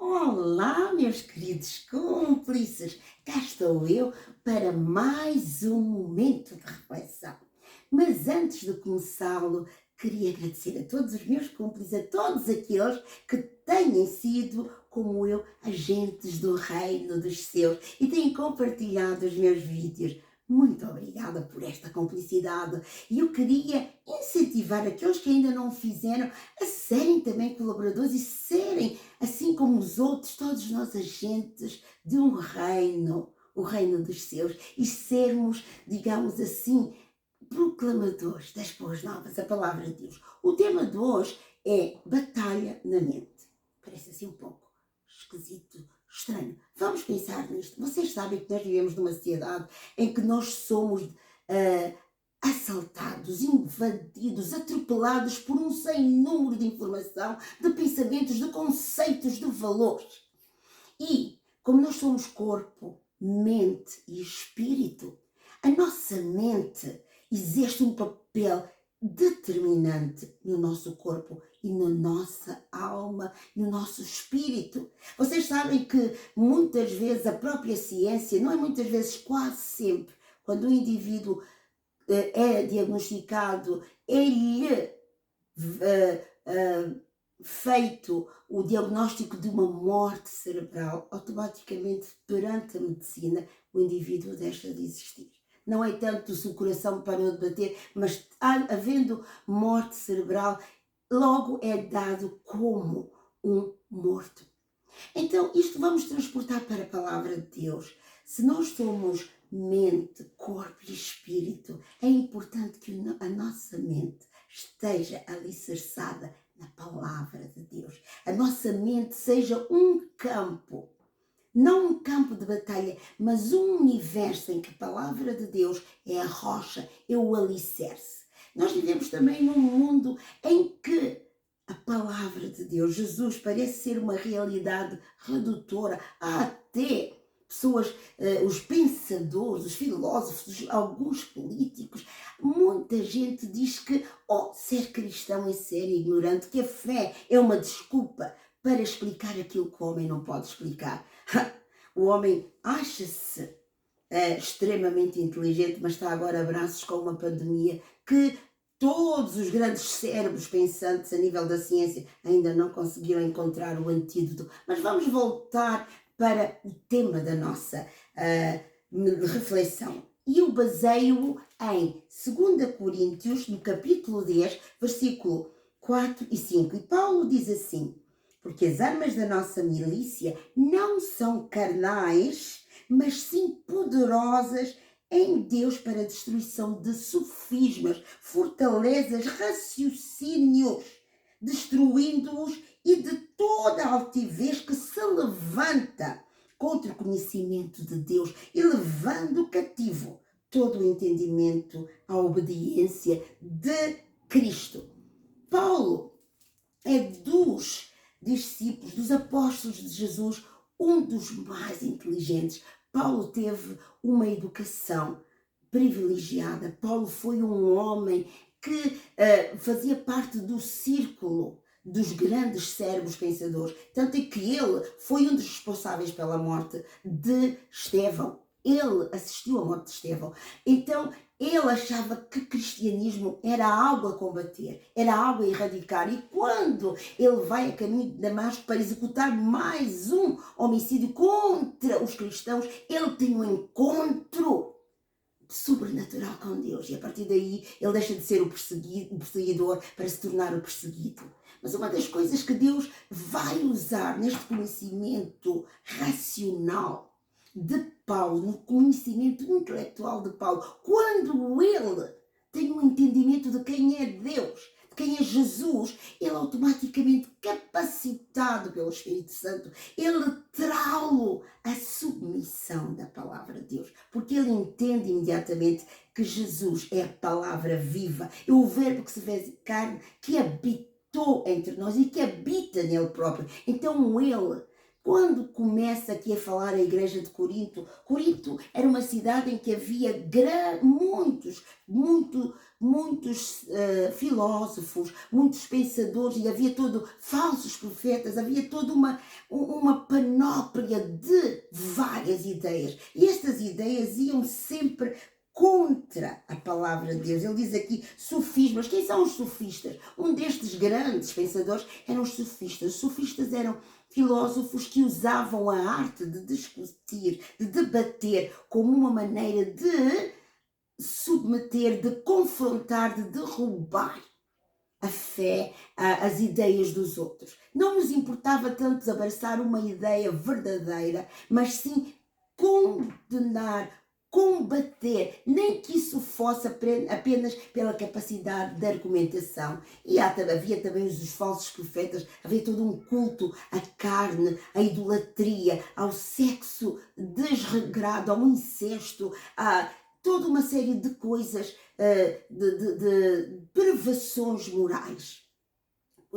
Olá, meus queridos cúmplices! Cá estou eu para mais um momento de reflexão. Mas antes de começá-lo, queria agradecer a todos os meus cúmplices, a todos aqueles que têm sido, como eu, agentes do reino dos céus e têm compartilhado os meus vídeos. Muito obrigada por esta cumplicidade. E eu queria incentivar aqueles que ainda não o fizeram a serem também colaboradores e serem, assim como os outros, todos nós agentes de um reino, o reino dos céus, e sermos, digamos assim, proclamadores das boas novas, a palavra de Deus. O tema de hoje é batalha na mente. Parece assim um pouco esquisito, estranho. Vamos pensar nisto. Vocês sabem que nós vivemos numa sociedade em que nós somos assaltados, invadidos, atropelados por um sem número de informação, de pensamentos, de conceitos, de valores. E, como nós somos corpo, mente e espírito, a nossa mente exerce um papel determinante no nosso corpo e na nossa alma, no nosso espírito. Vocês sabem que muitas vezes a própria ciência, não é muitas vezes, quase sempre, quando o indivíduo é diagnosticado, é-lhe feito o diagnóstico de uma morte cerebral, automaticamente perante a medicina o indivíduo deixa de existir. Não é tanto se o coração parou de bater, mas havendo morte cerebral, logo é dado como um morto. Então, isto vamos transportar para a palavra de Deus. Se nós somos mente, corpo e espírito, é importante que a nossa mente esteja alicerçada na palavra de Deus. A nossa mente seja um campo, não um campo de batalha, mas um universo em que a palavra de Deus é a rocha, é o alicerce. Nós vivemos também num mundo em que a palavra de Deus, Jesus, parece ser uma realidade redutora. Há até pessoas, os pensadores, os filósofos, alguns políticos, muita gente diz que ser cristão é ser ignorante, que a fé é uma desculpa para explicar aquilo que o homem não pode explicar. O homem acha-se extremamente inteligente, mas está agora a braços com uma pandemia que todos os grandes cérebros pensantes a nível da ciência ainda não conseguiram encontrar o antídoto. Mas vamos voltar para o tema da nossa reflexão. E eu baseio-o em 2 Coríntios, no capítulo 10, versículo 4 e 5. E Paulo diz assim: porque as armas da nossa milícia não são carnais, mas sim poderosas em Deus para a destruição de sofismas, fortalezas, raciocínios, destruindo-os e de toda a altivez que se levanta contra o conhecimento de Deus e levando cativo todo o entendimento à obediência de Cristo. Paulo é dos discípulos, dos apóstolos de Jesus, um dos mais inteligentes. Paulo teve uma educação privilegiada. Paulo foi um homem que fazia parte do círculo dos grandes cérebros pensadores. Tanto é que ele foi um dos responsáveis pela morte de Estevão. Ele assistiu à morte de Estevão. Então, ele achava que o cristianismo era algo a combater, era algo a erradicar. E quando ele vai a caminho de Damasco para executar mais um homicídio contra os cristãos, ele tem um encontro sobrenatural com Deus. E a partir daí ele deixa de ser o perseguidor para se tornar o perseguido. Mas uma das coisas que Deus vai usar neste conhecimento racional de Paulo, no conhecimento intelectual de Paulo, quando ele tem um entendimento de quem é Deus, de quem é Jesus, ele automaticamente, capacitado pelo Espírito Santo, ele trá-lo à submissão da palavra de Deus, porque ele entende imediatamente que Jesus é a palavra viva, é o verbo que se fez carne, que habitou entre nós e que habita nele próprio. Então ele, Quando começa aqui a falar a igreja de Corinto, Corinto era uma cidade em que havia muitos filósofos, muitos pensadores, e havia falsos profetas, havia toda uma panóplia de várias ideias. E estas ideias iam sempre contra a palavra de Deus. Ele diz aqui sofismas. Quem são os sofistas? Um destes grandes pensadores eram os sofistas. Os sofistas eram filósofos que usavam a arte de discutir, de debater, como uma maneira de submeter, de confrontar, de derrubar a fé, as ideias dos outros. Não nos importava tanto abraçar uma ideia verdadeira, mas sim condenar, combater, nem que isso fosse apenas pela capacidade de argumentação. E havia também os falsos profetas, havia todo um culto à carne, à idolatria, ao sexo desregrado, ao incesto, a toda uma série de coisas, de perversões morais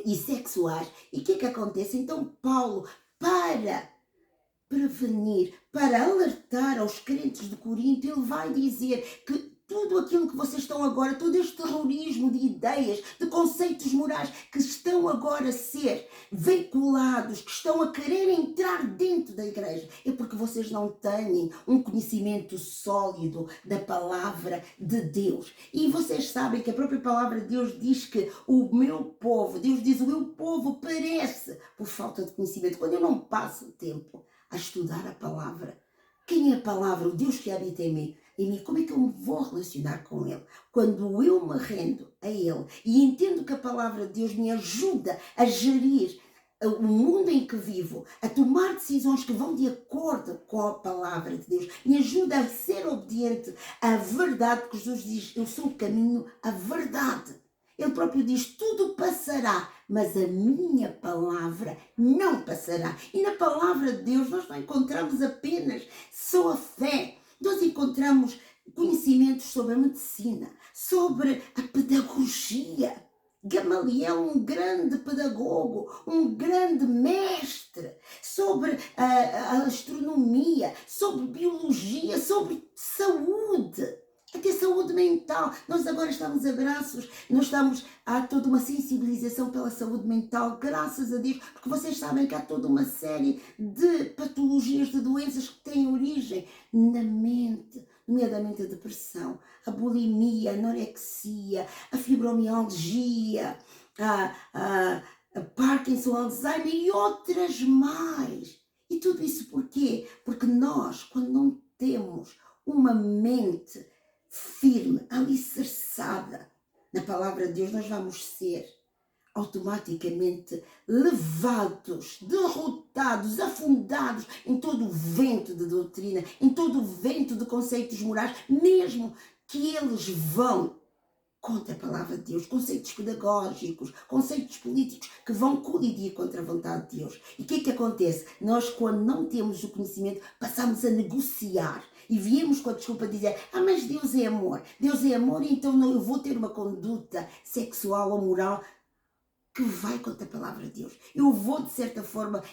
e sexuais. E o que é que acontece? Então Paulo, para prevenir, para alertar aos crentes de Corinto, ele vai dizer que tudo aquilo que vocês estão agora, todo este terrorismo de ideias, de conceitos morais que estão agora a ser veiculados, que estão a querer entrar dentro da igreja, é porque vocês não têm um conhecimento sólido da palavra de Deus. E vocês sabem que a própria palavra de Deus diz que o meu povo, Deus diz, o meu povo perece por falta de conhecimento. Quando eu não passo tempo a estudar a palavra, quem é a palavra? O Deus que habita em mim. Como é que eu me vou relacionar com Ele? Quando eu me rendo a Ele e entendo que a palavra de Deus me ajuda a gerir o mundo em que vivo, a tomar decisões que vão de acordo com a palavra de Deus, me ajuda a ser obediente à verdade, porque Jesus diz, eu sou o caminho, a verdade. Ele próprio diz, tudo passará, mas a minha palavra não passará. E na palavra de Deus nós não encontramos apenas só a fé. Nós encontramos conhecimentos sobre a medicina, sobre a pedagogia. Gamaliel, um grande pedagogo, um grande mestre, sobre a astronomia, sobre biologia, sobre saúde. Até saúde mental. Nós agora estamos a braços, há toda uma sensibilização pela saúde mental, graças a Deus, porque vocês sabem que há toda uma série de patologias, de doenças que têm origem na mente, nomeadamente a depressão, a bulimia, a anorexia, a fibromialgia, a Parkinson, Alzheimer e outras mais. E tudo isso por quê? Porque nós, quando não temos uma mente firme, alicerçada na palavra de Deus, nós vamos ser automaticamente levados, derrotados, afundados em todo o vento de doutrina, em todo o vento de conceitos morais, mesmo que eles vão contra a palavra de Deus, conceitos pedagógicos, conceitos políticos que vão colidir contra a vontade de Deus. E o que é que acontece? Nós, quando não temos o conhecimento, passamos a negociar e viemos com a desculpa de dizer, mas Deus é amor, então não, eu vou ter uma conduta sexual ou moral que vai contra a palavra de Deus. Eu vou, de certa forma,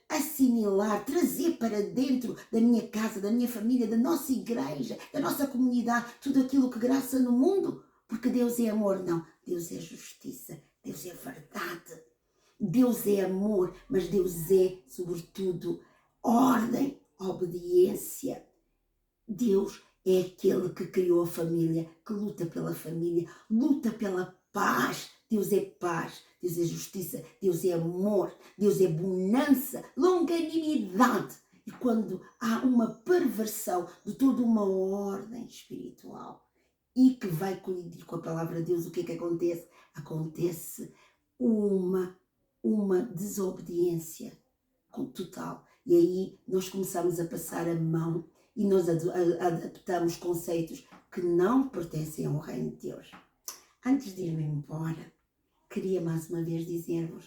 assimilar, trazer para dentro da minha casa, da minha família, da nossa igreja, da nossa comunidade, tudo aquilo que graça no mundo, porque Deus é amor. Não, Deus é justiça, Deus é verdade, Deus é amor, mas Deus é, sobretudo, ordem, obediência. Deus é aquele que criou a família, que luta pela família, luta pela paz. Deus é paz, Deus é justiça, Deus é amor, Deus é bonança, longanimidade. E quando há uma perversão de toda uma ordem espiritual e que vai colidir com a palavra de Deus, o que é que acontece? Acontece uma desobediência total. E aí nós começamos a passar a mão e nós adaptamos conceitos que não pertencem ao reino de Deus. Antes de ir embora, queria mais uma vez dizer-vos,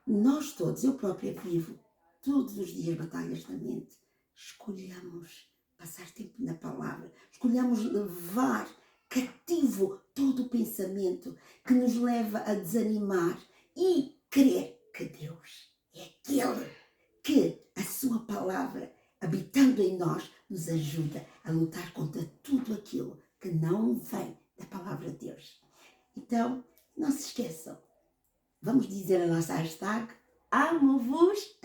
nós todos, eu própria vivo todos os dias batalhas da mente. Escolhamos passar tempo na palavra, escolhamos levar cativo todo o pensamento que nos leva a desanimar e crer que Deus é aquele ajuda a lutar contra tudo aquilo que não vem da palavra de Deus. Então, não se esqueçam. Vamos dizer a nossa hashtag: amo-vos